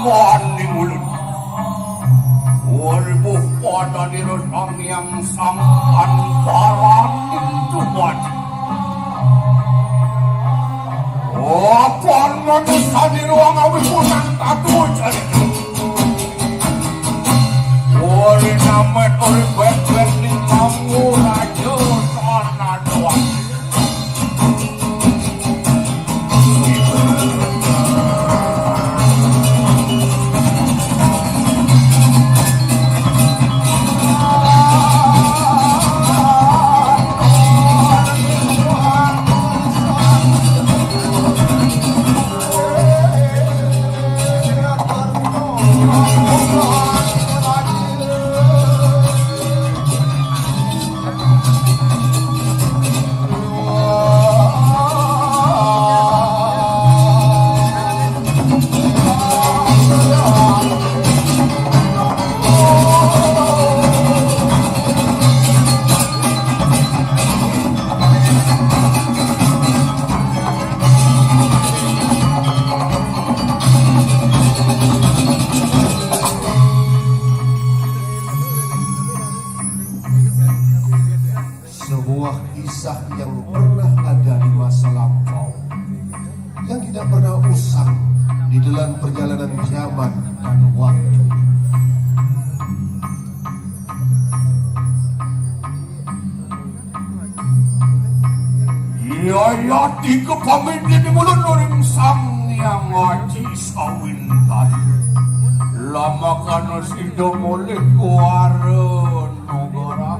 kawan di mulut. Walbuh pada dirosang yang sangkan barat itu wajib. Apaan manusia di ruang awi punang tatu jadi. Wali namet ori bek-bek di kamu raja sana doang. Perjalanan zaman dan waktu. Ya tiga pamimpin di mulut orang sang yang ngaji sawintan. Lama kan sido mulai kuara negara.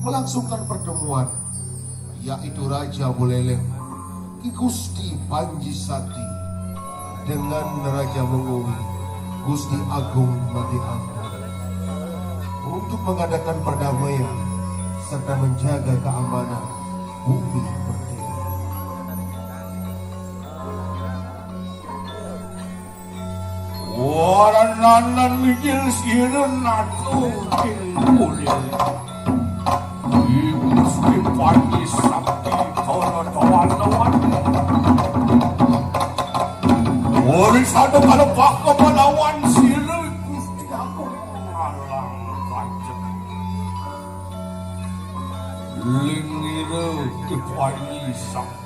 Melangsungkan pertemuan, yaitu Raja Buleleng Ki Gusti Panji Sati dengan Raja Menguwi Gusti Agung Mati Agung untuk mengadakan perdamaian serta menjaga keamanan bumi Pertiwi. Waranan mijil siren natu Buleleng Gusti Panji Sakti kawan-kawan. Ori satu kalau baka melawan sila Gusti Agung malang kacang. Lingire Gusti Panji Sakti.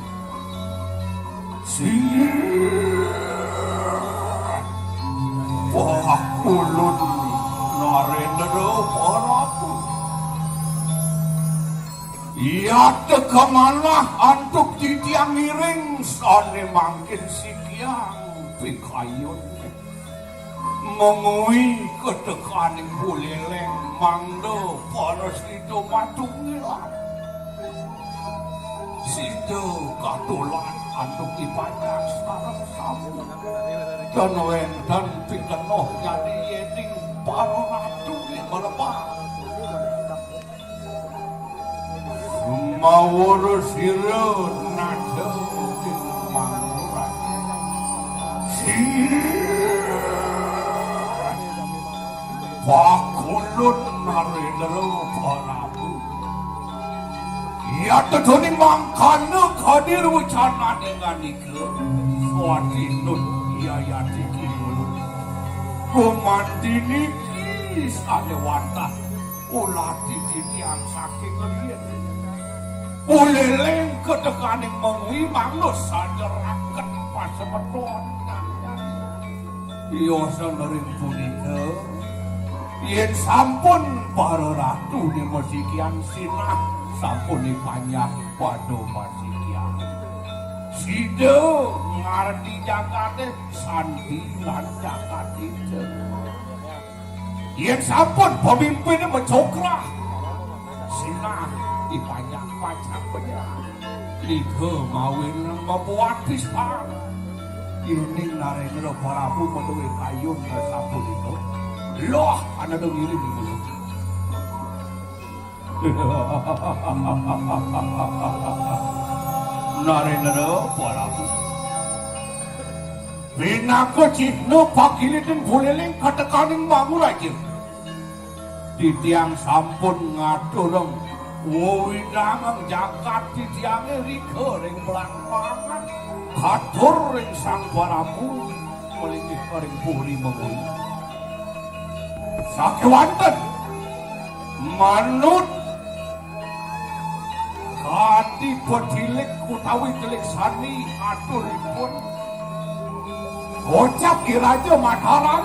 Wah kulun narendra parapu. Ia kemana antuk titiang miring sane mangkin sikiang pikayun mengui ketekaning Buleleng mangdo paras itu matung ngilang situ katulan antuk dipanjang sarang samu dan wendan pikenoh jadi yening para ratu di melepah mawur sirun nada mangurang pakulun narendra parabu ia tedoni mangkana hadir wacana dengan ike suatinun ia yatiki mulut Kumandini kis alewanta ulah titiang saking liyan. Uleleng ketekaning mengwi manus saderaken pasemeton. Iyo sanering punika yen sampun para ratu ni masikian sinah sampun dipanjang pada masikian. Sida ngarti jagate sandi lan jagat itu. Yen sampun pemimpin mencoklah sinah dipanjang-panjang benar. Nika mawin membuat pisang. Ini Narendra Prabu menuwi kayun sampun itu. Loh, ana dong ini nih. Narendra Prabu. Pinako cihno pakilitin buleleng katekaning mangu aja. Titiang sampun ngatureng wawinangang jagat titiange rika ring pelangpangan. Katur ring sang Prabu melingkih ring puri menguy. Sakewanten manut kati pedilik utawi telik sani aturipun Bocah Raja Mataram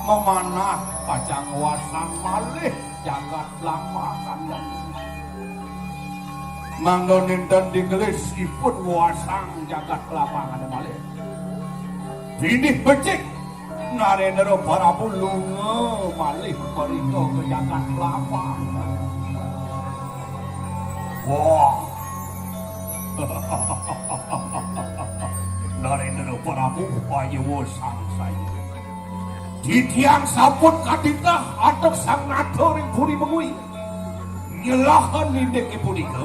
memanah pajang wasan malih jagat lampahan. Manggonin dan digelis ipun wasang jagat lapangan malih. Binih becik Narendra Prabu lunga malih parika ke jagat lapangan. Wah. Narendra Prabu payewa sang saya. Titiang sampun kadita atok sang nado ring puri mengui. Nyelahan nindek punika.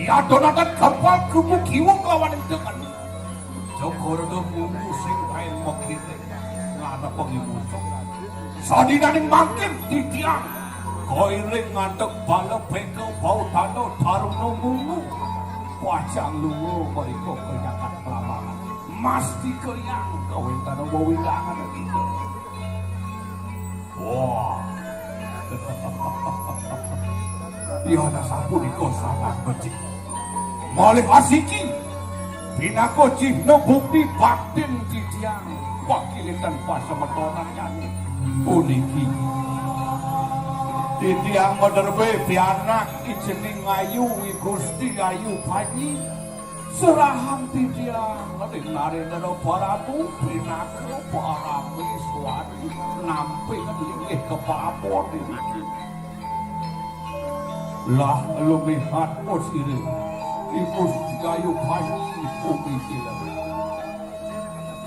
Ya donatan kapal kumukiwong lawan dengan Jokor mungu sing kain mokite ngana pengimucok sadinaning mangkin titiang koiring ngantek bala peke bau tano taruno mungu wajang lungo meriko ke jagat lapangan masti keyang kawin tano wawilangan gitu. Wah Yana sampun iko sangat becik malih asiki pinako cihno bukti batin titiang wakilitan pasemetonan yani uniki titiang moderbe pianak ijening ayu Gusti Ayu Panji serahan titiang ring Narendra Prabu pinako Parameswari namping linggih ke Papua niki lah lumihat posiri Ibu Ayu Panji bumi kita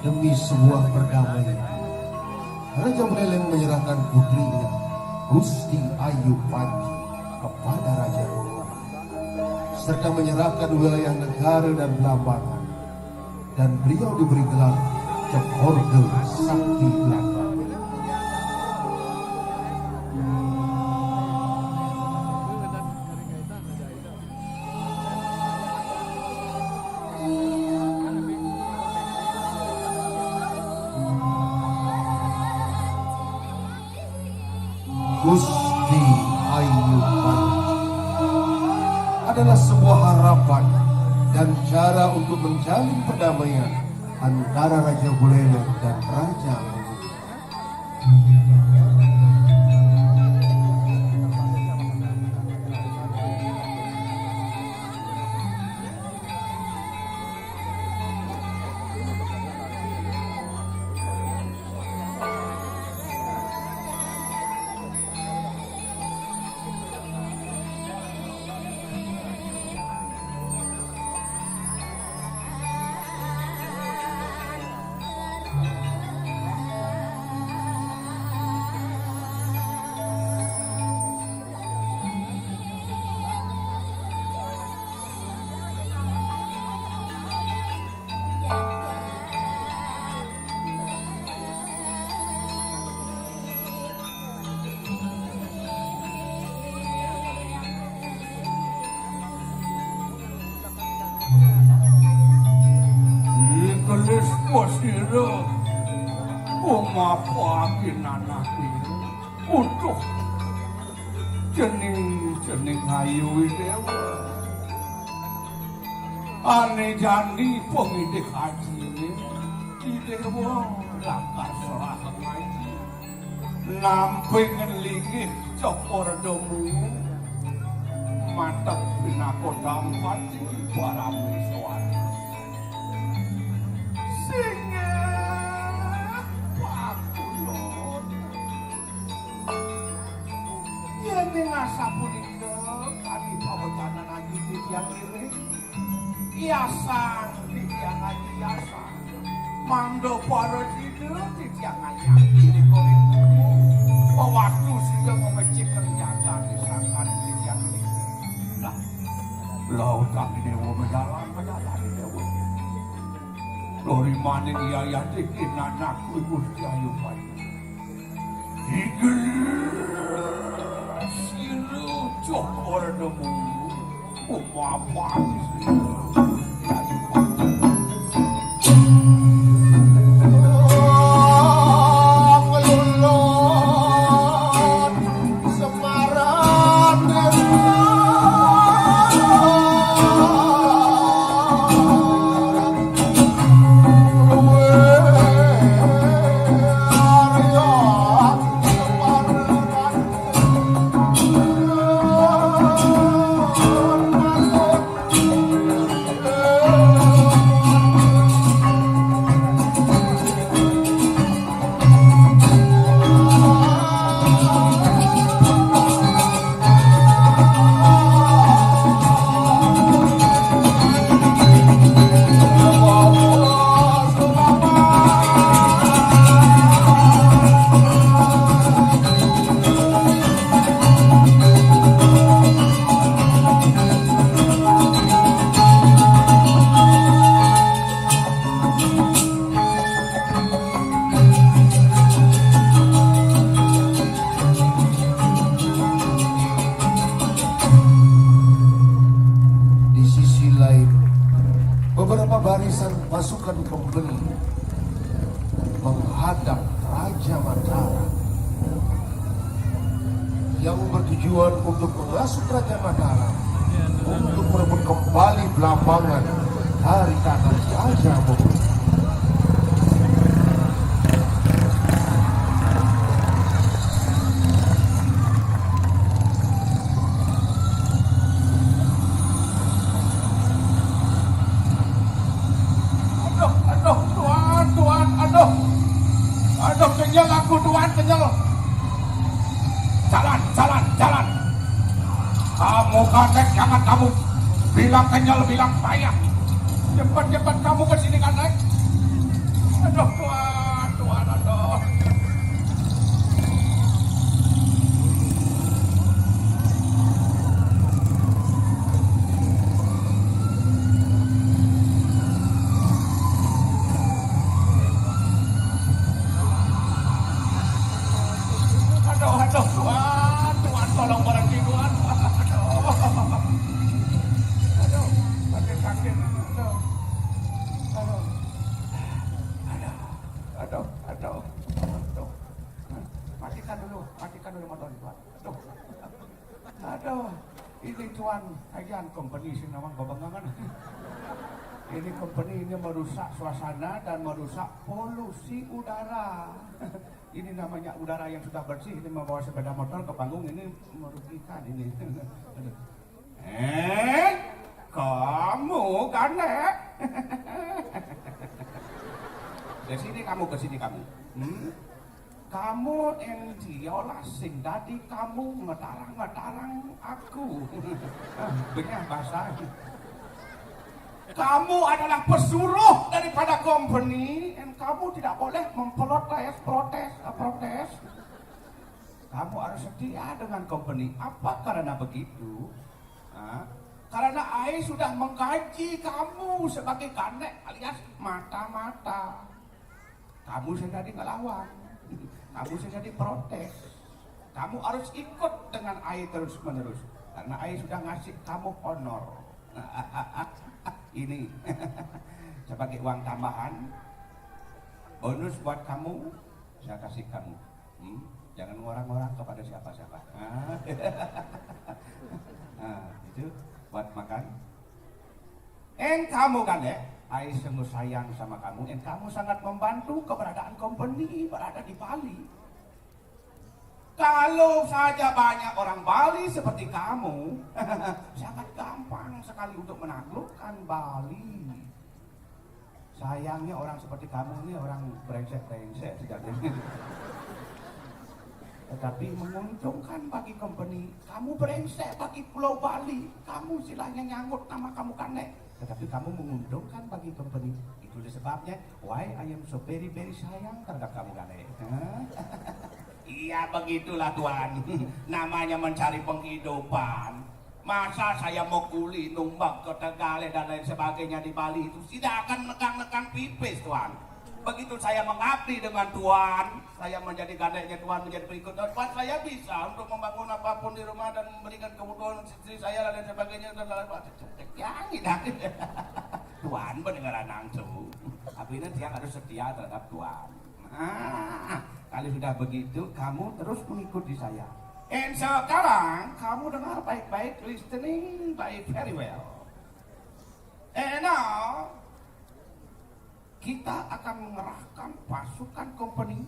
demi sebuah perdamaian. Raja Buleleng menyerahkan putrinya Gusti Ayu Panji kepada Raja Mongol serta menyerahkan wilayah negara dan Belambangan dan beliau diberi gelar Cekorde Sakti Belanda. Gusti Ayu Panji adalah sebuah harapan dan cara untuk menjalin perdamaian antara Raja Buleleng dan Raja Mongol. Umapakin anak ini. Uduh. Jening ayu dewa. Ane jani pengidik haji ini. Dewa lakar serah ngaji. Nampi ngelingin cokor demu. Mantap pinakodam pati para wiswan. Singa pakulon. Yene ngasa punika kami pawekanan aji titiang kiri. Iasan titiang aji iasan. Mando para jidu titiang aji kiri korinmu. Waktu sudah memecik kerjaan disangkan titiang kiri. Laut kami dewa menjalan dewa. Lori maning iya dikin anakku Gusti Ayu Pati. Higel siru cokor demu. Umapang siru Ayu Pati. Beberapa barisan pasukan company menghadap Raja Mataram yang bertujuan untuk menghasut Raja Mataram untuk merebut kembali Belambangan dari tangan Raja Mataram. Aduh, kenyal aku tuan, kenyal. Jalan. Kamu kanek, jangan kamu bilang kenyal, bilang payah. Cepat kamu ke sini kanek. Aduh, tuan, aduh. Tuan, tolong berhenti tuan. Aduh, sakit. Aduh. Matikan dulu motor tuan. Aduh, ini tuan, ayan company sinawang babangangan. Ini company ini merusak suasana dan merusak polusi udara. Ini namanya udara yang sudah bersih, ini membawa sepeda motor ke panggung ini merugikan ini. Kamu kan Ke sini kamu. Kamu yang diolah sing tadi kamu ngetarang aku. Benar bahasa. Kamu adalah pesuruh daripada company dan kamu tidak boleh protes. Kamu harus setia dengan company. Apa karena begitu? Karena AI sudah menggaji kamu sebagai kanek alias mata-mata. Kamu sedang ngelawan. Kamu sedang protes. Kamu harus ikut dengan AI terus-menerus. Karena AI sudah ngasih kamu honor. Ini sebagai uang tambahan bonus buat kamu saya kasih kamu. Jangan orang-orang kepada siapa-siapa. Nah, itu buat makan. Kamu kan ya, I sungguh sayang sama kamu. Kamu sangat membantu keberadaan company berada di Bali. Kalau saja banyak orang Bali seperti kamu, sangat gampang sekali untuk menaklukkan Bali. Sayangnya orang seperti kamu ini orang brengsek-brengsek sejatinya. Tetapi menguntungkan bagi company. Kamu brengsek bagi Pulau Bali. Kamu silahnya nyangkut nama kamu Kane. Tetapi kamu menguntungkan bagi company. Itu sebabnya why I am so very sayang terhadap kamu Kane. Iya begitulah Tuan. Namanya mencari penghidupan. Masa saya mau kuli, numbang ke Tegale dan lain sebagainya di Bali itu tidak akan nekang-nekang pipis Tuan. Begitu saya mengabdi dengan Tuan, saya menjadi gandengnya Tuan, menjadi berikut Tuan, saya bisa untuk membangun apapun di rumah dan memberikan kebutuhan istri saya dan lain sebagainya dan lain sebagainya. Tuan mendengar nangsu, tapi nanti yang harus setia terhadap Tuan. Kalau sudah begitu, kamu terus mengikuti saya. Sekarang kamu dengar baik-baik, listening very well. Now kita akan mengerahkan pasukan company.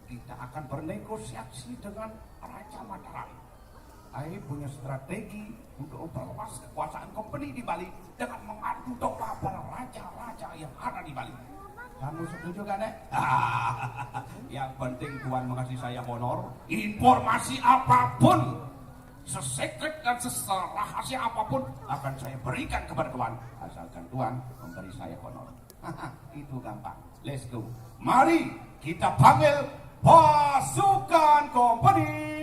Kita akan bernegosiasi dengan Raja Mataram. Saya punya strategi untuk memperluas kekuasaan company di Bali dengan mengadu domba para raja-raja yang ada di Bali. Kamu setuju kan? Yang penting Tuan mengasih saya honor. Informasi apapun, sesekret dan serahasia apapun akan saya berikan kepada Tuan, asalkan Tuan memberi saya honor. Itu gampang. Let's go. Mari kita panggil pasukan company.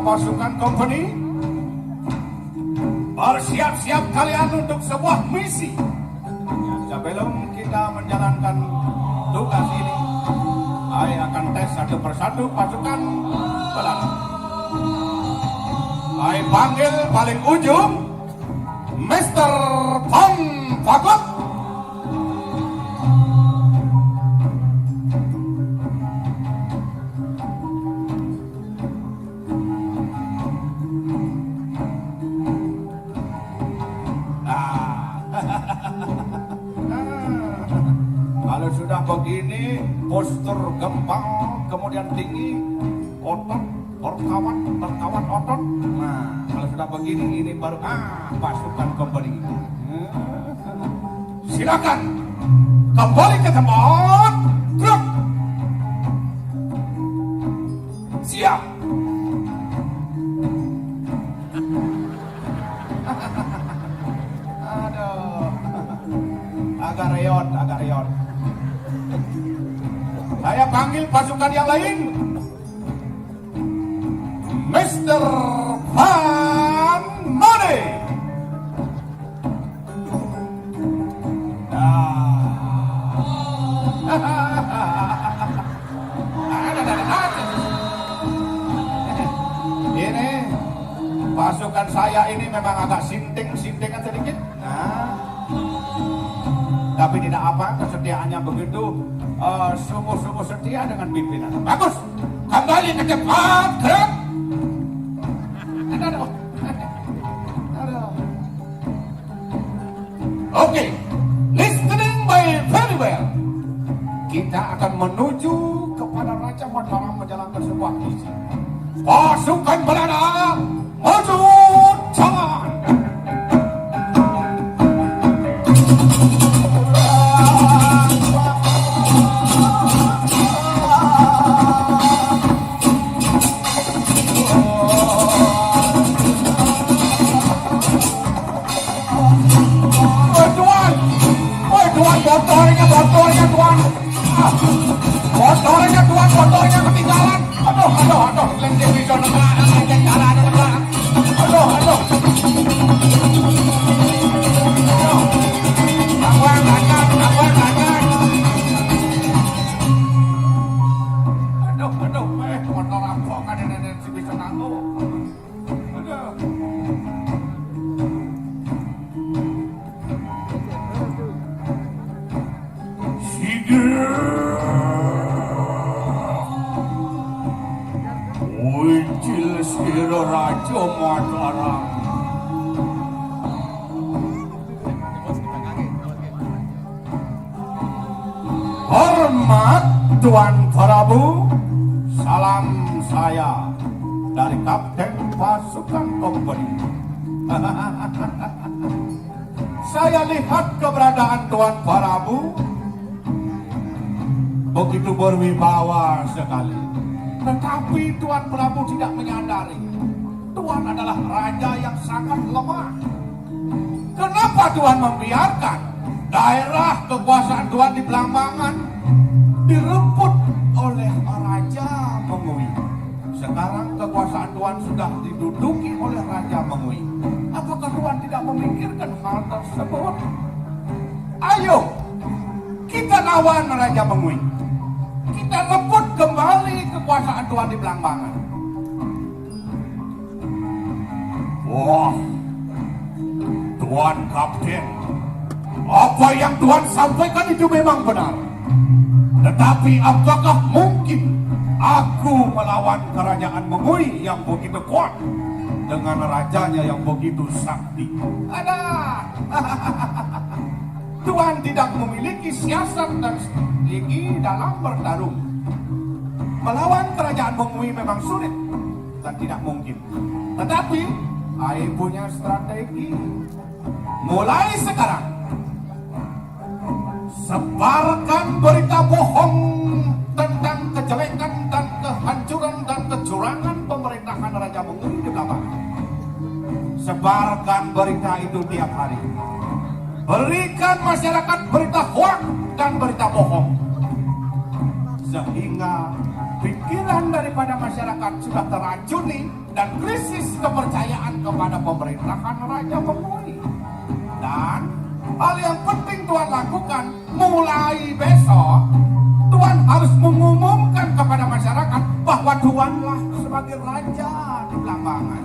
Pasukan company, bersiap-siap kalian untuk sebuah misi. Sebelum kita menjalankan tugas ini, saya akan tes satu persatu pasukan Belanda. Saya panggil paling ujung Mr. Van Fagot. Kalau sudah begini, postur gempal, kemudian tinggi, otot, berkawan otot. Nah, kalau sudah begini, ini baru pasukan company. Silakan kembali ke tempat. Gerak. Siap. Aduh. agak reot. Saya panggil pasukan yang lain. Mr. Van Mone. Ini pasukan saya ini memang agak sinting-sintingan sedikit. Tapi tidak apa, kesetiaannya begitu sungguh-sungguh setia dengan pimpinan. Bagus, kembali ke tempat, gerak. Aduh. Oke, listening by very well. Kita akan menuju kepada Raja Mataram menjalankan sebuah misi. Pasukan Belanda, maju, jalan. Motornya ketinggalan. Aduh, lendir di zona jalan. Aduh. Aduh, motor rampokan ini si bisa nanggu. Aduh. Muncul sekira Raja Mataram. Hormat Tuan Prabu, salam saya dari Kapten Pasukan Kompeni. Saya lihat keberadaan Tuan Prabu begitu berwibawa sekali. Tetapi Tuan Prabu tidak menyadari Tuan adalah raja yang sangat lemah. Kenapa Tuan membiarkan daerah kekuasaan Tuan di Belambangan direbut oleh Raja Mengui? Sekarang kekuasaan Tuan sudah diduduki oleh Raja Mengui. Apakah Tuan tidak memikirkan hal tersebut? Ayo, kita lawan Raja Mengui. Kita rebut kembali kekuasaan Tuan di Belambangan. Wah, Tuan Kapten, apa yang Tuan sampaikan itu memang benar. Tetapi apakah mungkin aku melawan kerajaan Mengui yang begitu kuat dengan rajanya yang begitu sakti? Ada. Tuan tidak memiliki siasat dan strategi dalam bertarung. Melawan kerajaan Mengui memang sulit dan tidak mungkin. Tetapi Ai punya strategi. Mulai sekarang, sebarkan berita bohong tentang kejelekan dan kehancuran dan kecurangan pemerintahan Raja Mengui di Belambangan. Sebarkan berita itu tiap hari. Berikan masyarakat berita hoax dan berita bohong, sehingga pikiran daripada masyarakat sudah teracuni dan krisis kepercayaan kepada pemerintahan Raja Mengui. Dan hal yang penting Tuan lakukan, mulai besok Tuan harus mengumumkan kepada masyarakat bahwa Tuanlah sebagai raja di Belambangan.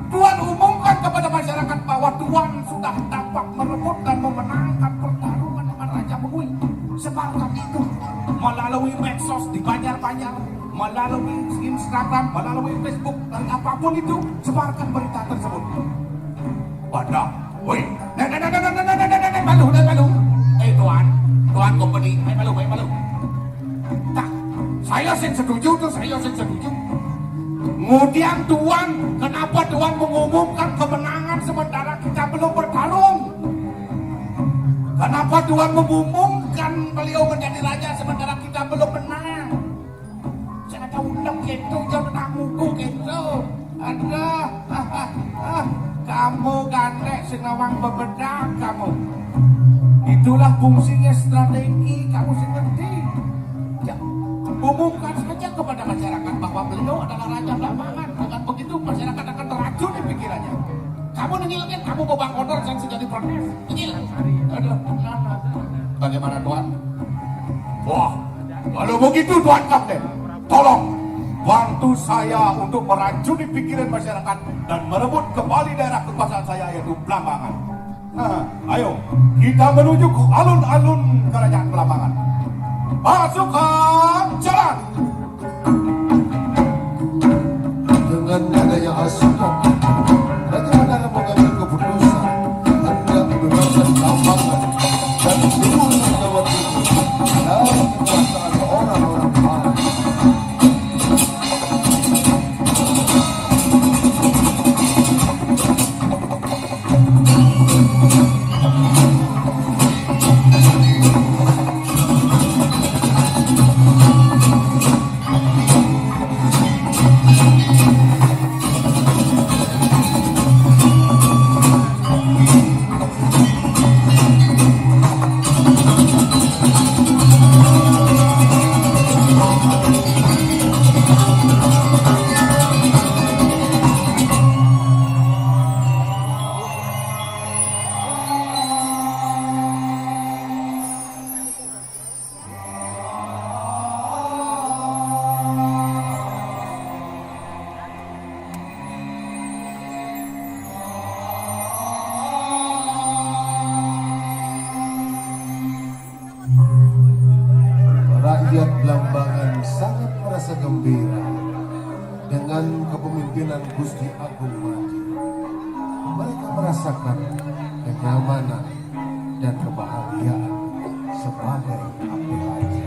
Tuan umumkan kepada masyarakat bahwa Tuan sudah dapat merebut dan memenangkan pertarungan dengan Raja Mengui. Sebarkan itu melalui medsos di banyak-banyak, melalui Instagram, melalui Facebook, dan apapun itu, sebarkan berita tersebut. Wadah, woi, malu. Tuan Kompeni, malu. Tak, saya setuju. Kemudian Tuan, kenapa Tuan mengumumkan kemenangan sementara kita belum bertarung? Kenapa Tuan mengumumkan beliau menjadi raja sementara kita belum menang? Saya tahu undang gitu, jangan muku gitu. Ada, kamu gandek senawang bebedak kamu. Itulah fungsinya strategi, kamu sih ngerti. Ya, umumkan saja kepada masyarakat bahwa beliau adalah Raja Blambangan. Dengan begitu masyarakat akan teracun di pikirannya. Kamu nengilkan, kamu mau bang kotor, saya jadi protes. Nengil. Aduh, bagaimana Tuan? Wah, kalau begitu Tuan Kapten, tolong bantu saya untuk meracuni pikiran masyarakat dan merebut kembali daerah kekuasaan saya yaitu Blambangan. Nah, ayo kita menuju ke alun-alun kerajaan Blambangan. Pasukan jalan. Dengan adanya asuhan, Raja Mandara mengambil keputusan hendak membebaskan Blambangan dan seluruh Jawa Timur dari kekuasaan orang-orang Arab. Rakyat Blambangan sangat merasa gembira dengan kepemimpinan Gusti Agung Maju. Mereka merasakan kenyamanan dan kebahagiaan sebagai abdi raja.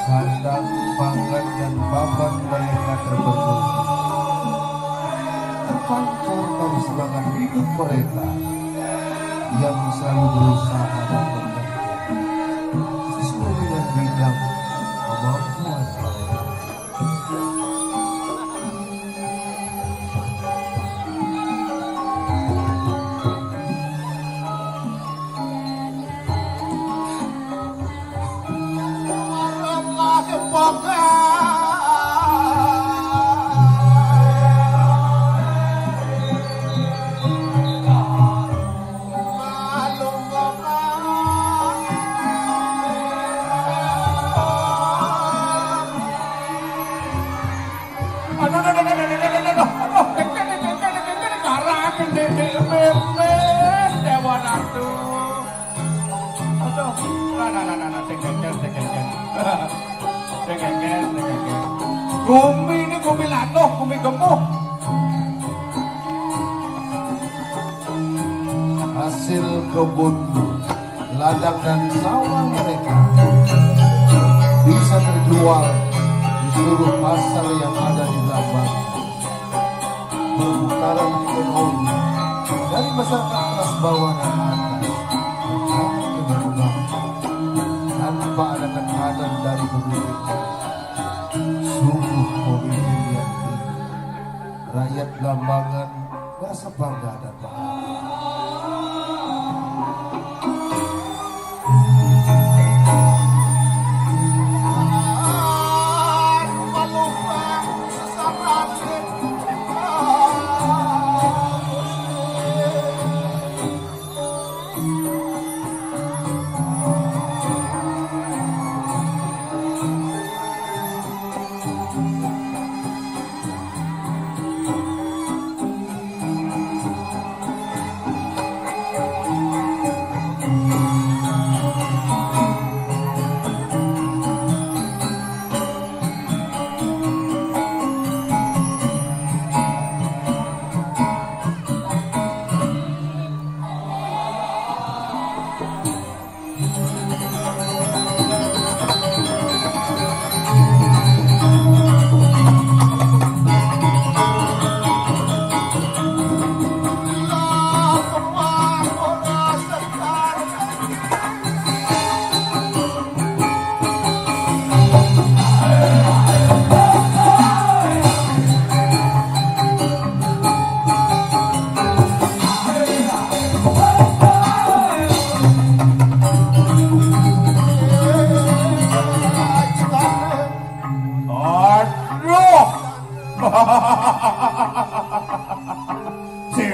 Sandang, pangan, dan papan mereka terbentuk. Terpancar dari semangat hidup mereka yang selalu berusaha dan bekerja sesuai dengan bidang kemampuan mereka. Kumi ini kumi latuh, kumi gemuk. Hasil kebun, ladang dan sawah mereka bisa terjual di seluruh pasar yang ada di Blambangan. Perputaran ekonomi dari masyarakat kelas bawah dan atas berkembang dengan baik tanpa ada tekanan dari pemerintah. Sungguh pemimpin yang tinggi. Rakyat Blambangan merasa bangga dan bahagia.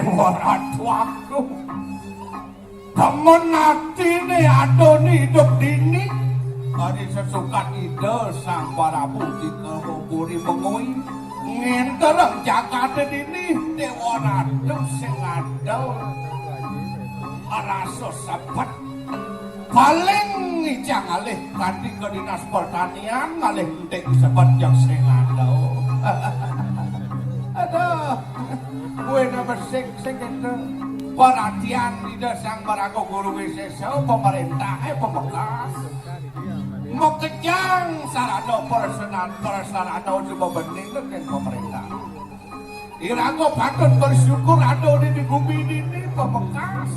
Dewa Ratu Agung. Temen atine adoni hidup dini. Hari sesukat ide sang Prabu dikewuri mengui. Ngentereng jagate dini Dewa Ratu sing adol. Rasa sabat paling ijang alih kanthi ke dinas pertanian alih entek sabat yang sing adol. Aduh, gue nomor sing itu perhatian di sang Prabu Guru Wisesa pemerintah pemekas mau kejang sarana persarana coba bening dengan pemerintah. Irago patut bersyukur ada di bumi ini pemekas.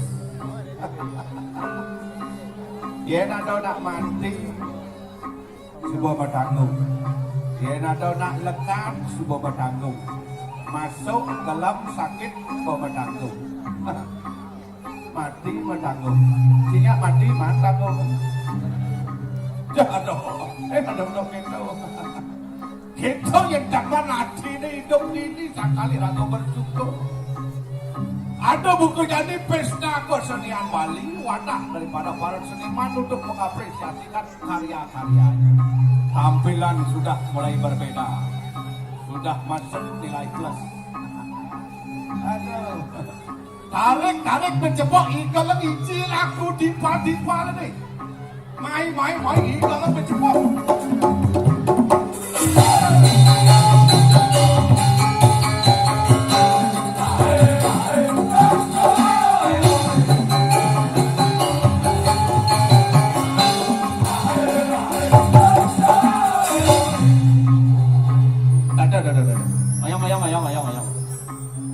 Yen ada nak mati sebuah bertanggung. Yen ada nak lekat sebuah bertanggung. Masuk dalam sakit bertanggung. Mati bertanggung. Sehingga mati tanggung. Aduh, aduh gitu. Kita yang dapat hati ini hidup ini sekali ragu bersyukur. Ada buku jadi pesta kesenian Bali, wadah daripada para seniman untuk mengapresiasikan karya-karyanya. Tampilan sudah mulai berbeda, sudah masuk nilai plus. Aduh, tarik menjebak ikalan icil aku dipa nih. Mai ikalan menjebak.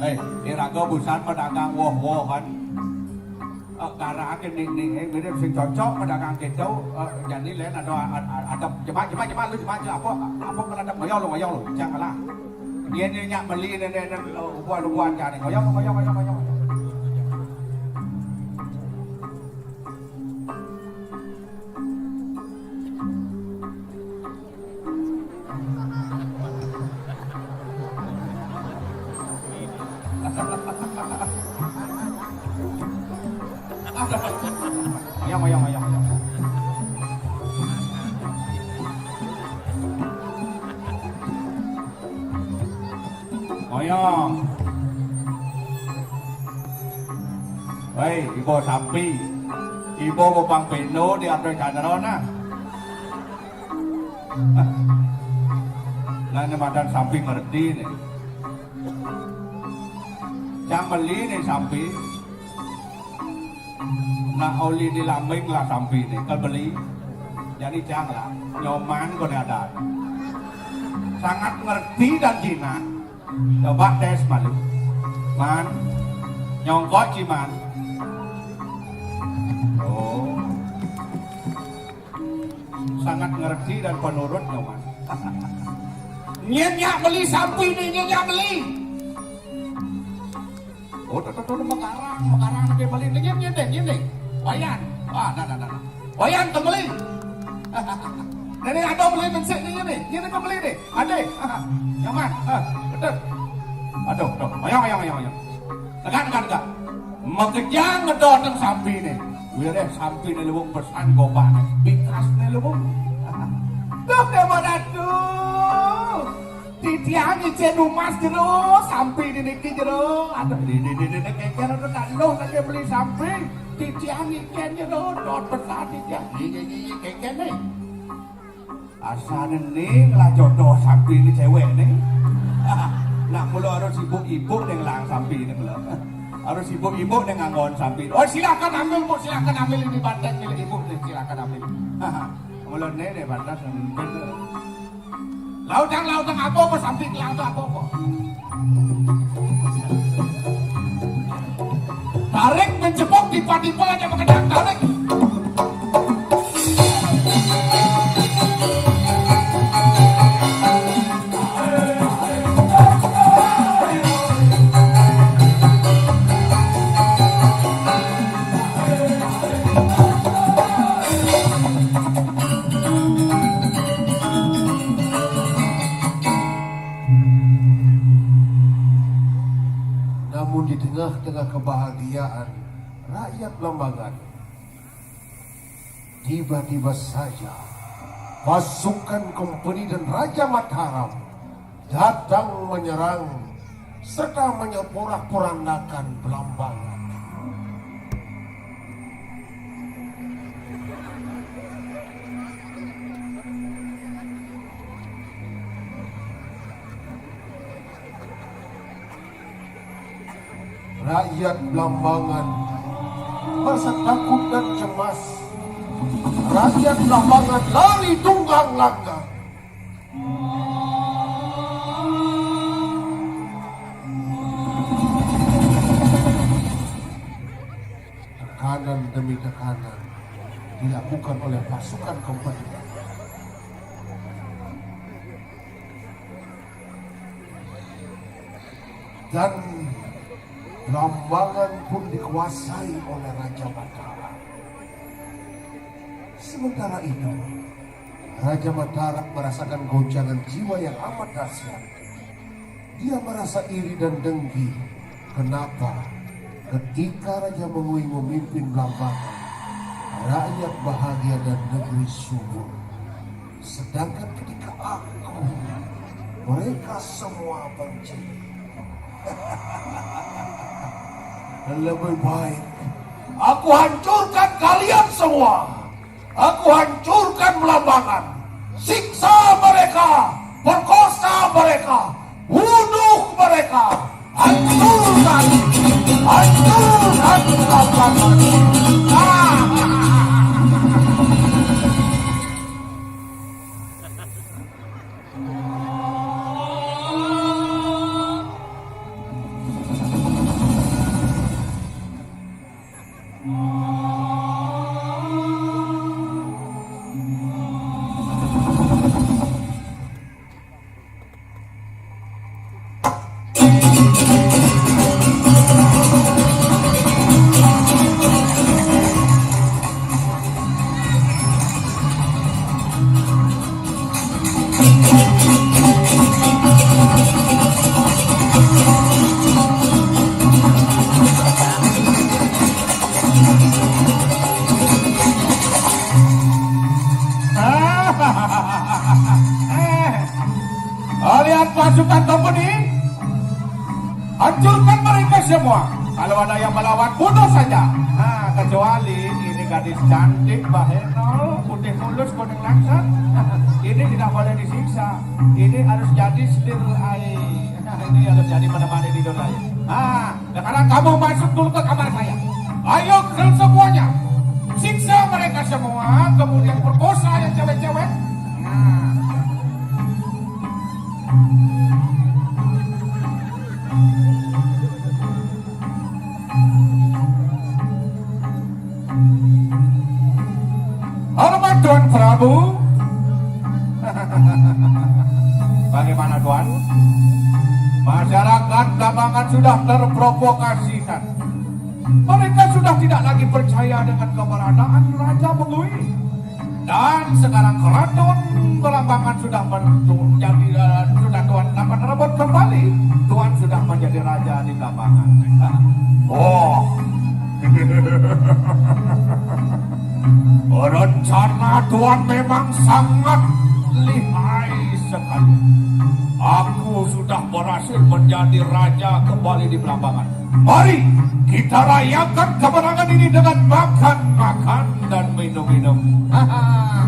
Ayam. Iraga busan pedagang woh-wohan. Karena ning mirip sing cocok pedagang gitu. Jadi lain ada jemaah lu jemaah apa pedagang ngoyong lu janganlah. Dia nyak beli ubuan kan ngoyong. Ayam. Oyong. Hei, ibu sapi. Ibu bopang peno di atas kanarona. Nah, badan sapi ngerti nih. Jangan beli nih sapi. Nah, oli di lambing lah sapi nih. Kalau beli, jadi janganlah. Nyoman kau ada. Sangat ngerti dan jinak. Coba tes malu. Man, nyongkok ciman. Oh, sangat ngerti dan penurut nyoman. Nyenyak beli sapi nih, nyenyak beli. Oh, tuh mekarang dia beli. Nyenyak. Wayan. Nah. Wayan kembali. Nenek ada beli mensik nih. Ini kembali nih. Ada. Nyaman. Betul. Aduh. Ayam. Dekat. Makejang ngedoteng sapi nih. Wire sapi nih lubung pesan gobak nih. Bikas nih lubung. Tuh demonatu. Titiangi cenumas jero. Sapi nih niki jero. Aduh. Ini keker udah tanduh. Lagi beli sapi. Titiangi ken jero. Dot pesan titiangi. Ini keker nih. Asal nih lah jodoh sapi ini cewek nih. Nak mula harus ibu-ibu dengan sapi ini mula. Harus ibu-ibu dengan ngon sapi. Oh silakan ambil ini banteng milik ibu silakan ambil. Mula nih banteng sampai. Lautang apa sapi lautang apa? Tarik menjebok tiba-tiba aja mengendang tarik. Namun di tengah-tengah kebahagiaan rakyat Blambangan, tiba-tiba saja pasukan kompeni dan Raja Mataram datang menyerang serta menyorak-porandakan Blambangan. Rakyat Blambangan merasa takut dan cemas. Rakyat Blambangan lari tunggang langgang. Tekanan demi tekanan dilakukan oleh pasukan kompeni. Dan Blambangan pun dikuasai oleh Raja Mataram. Sementara itu, Raja Mataram merasakan goncangan jiwa yang amat dahsyat. Dia merasa iri dan dengki. Kenapa? Ketika Raja Mengui memimpin Blambangan, rakyat bahagia dan negeri subur. Sedangkan ketika aku, mereka semua benci. Lebih baik aku hancurkan kalian semua. Aku hancurkan Blambangan, siksa mereka, perkosa mereka, bunuh mereka, hancurkan Blambangan. Kalian pasukan kompeni, hancurkan mereka semua. Kalau ada yang melawan, bunuh saja. Nah, kecuali ini gadis cantik, baheno, putih mulus, kuning langsat. Ini tidak boleh disiksa. Ini harus jadi selir air. Ini harus jadi menemani tidur air. Nah, sekarang kamu masuk dulu ke kamar saya. Ayo ke semuanya. Siksa mereka semua, kemudian perkosa yang cewek-cewek. Nah. Hormat Tuan Prabu. Bagaimana Tuan? Masyarakat Blambangan sudah terprovokasikan. Mereka sudah tidak lagi percaya dengan keberadaan Raja Mengui. Dan sekarang keraton Blambangan sudah menjadi sudah Tuan dapat rebut kembali. Tuan sudah menjadi raja di Blambangan. Oh. Rencana Tuan memang sangat lihai sekali. Aku sudah berhasil menjadi raja kembali di Blambangan. Mari kita rayakan kemenangan ini dengan makan-makan dan minum-minum.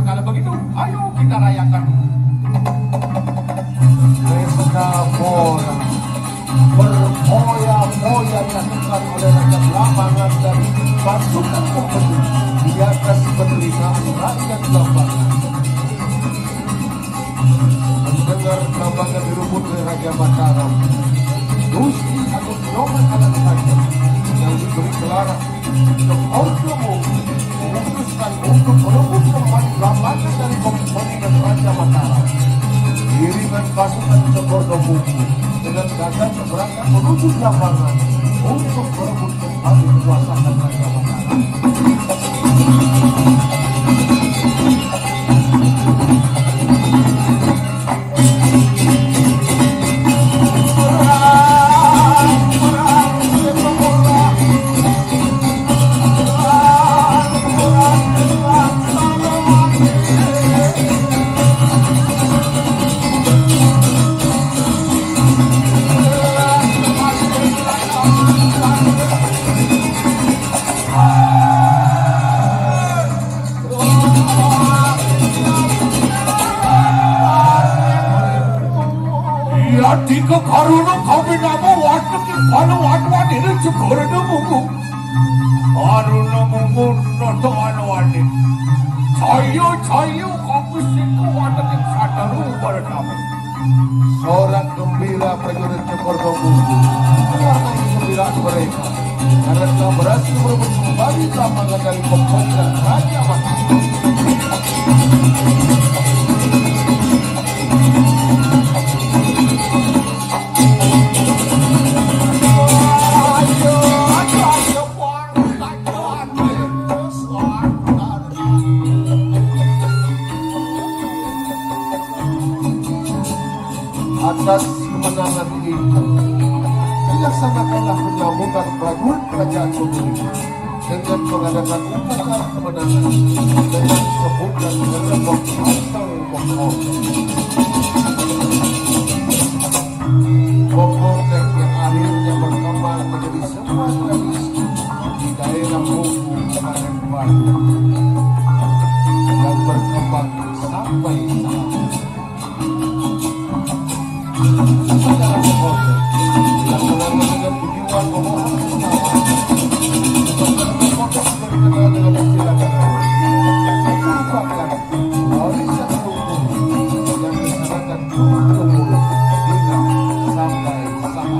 Kalau begitu, ayo kita rayakan. Pesta bola berfoya-foya dilakukan oleh Raja Blambangan dan pasukan kompeni di atas penderitaan rakyat Blambangan. Mendengar Blambangan direbut oleh Raja Mataram, Gusti Agung Nyoman Alansaja yang diberi gelar Kepojomo memutuskan untuk merebut kembali Blambangan dari kompeni dan Raja Mataram. Kiriman pasukan Cokordobungku dengan gagah berangkat menuju Blambangan untuk merebut kembali kekuasaan Raja Mataram. Di kekaruna kami nama waktu pada waktu ini sekarang mungu. Karuna mungu noto anwani. Cayo kami siku waktu sadaru pada kami. Seorang gembira prajurit Cokro Mungu. Karena ini gembira mereka. Karena berhasil merebut kembali Lamangan dari pembukaan Raja Mataram. Atas kemenangan itu, dilaksanakanlah penyambutan prajurit kerajaan Bogor dengan mengadakan upacara kemenangan dengan sebutan gerbong asal Bogor. Bogor yang akhirnya berkembang menjadi sebuah tradisi di daerah Bogor Kabupaten Bandung yang berkembang sampai saat ini. Upacara Bogor dilaksanakan dengan tujuan memohon keselamatan untuk Bogor dikenal dengan istilah Karawan yang merupakan warisan hukum yang dilaksanakan turun-temurun hingga sampai saat ini.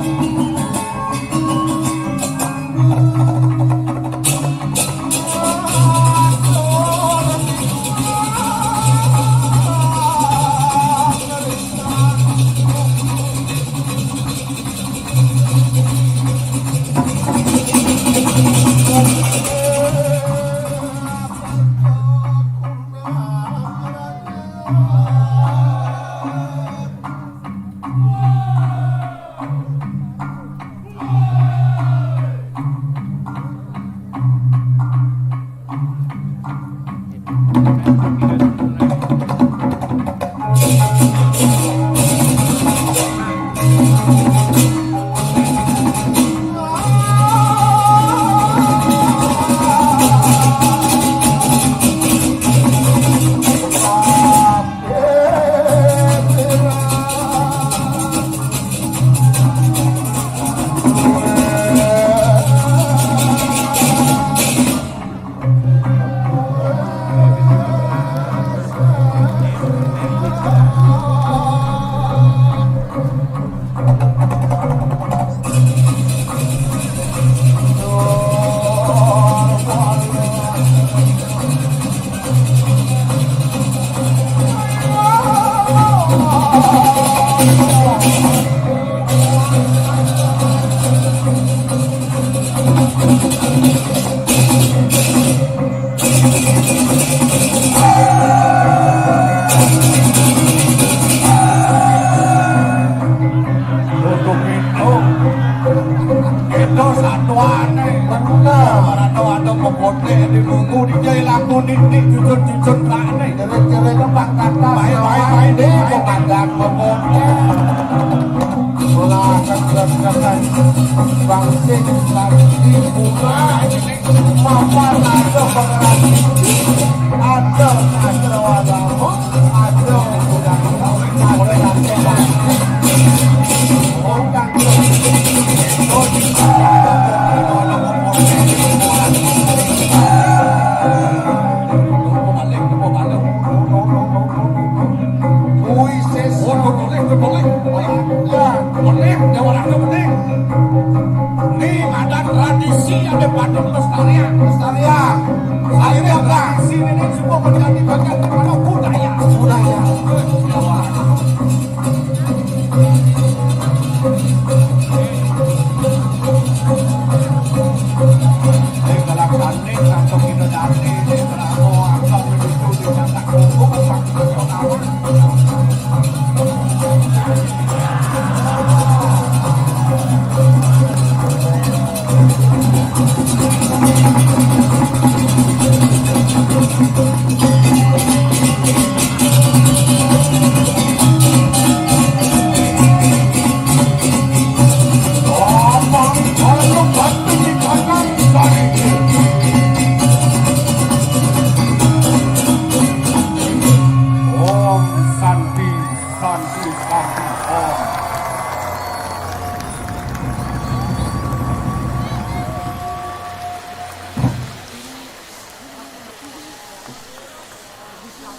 Baiklah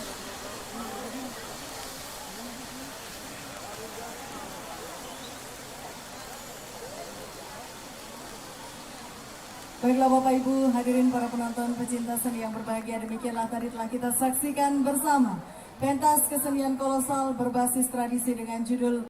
Bapak Ibu, hadirin para penonton pecinta seni yang berbahagia, demikianlah tadi telah kita saksikan bersama pentas kesenian kolosal berbasis tradisi dengan judul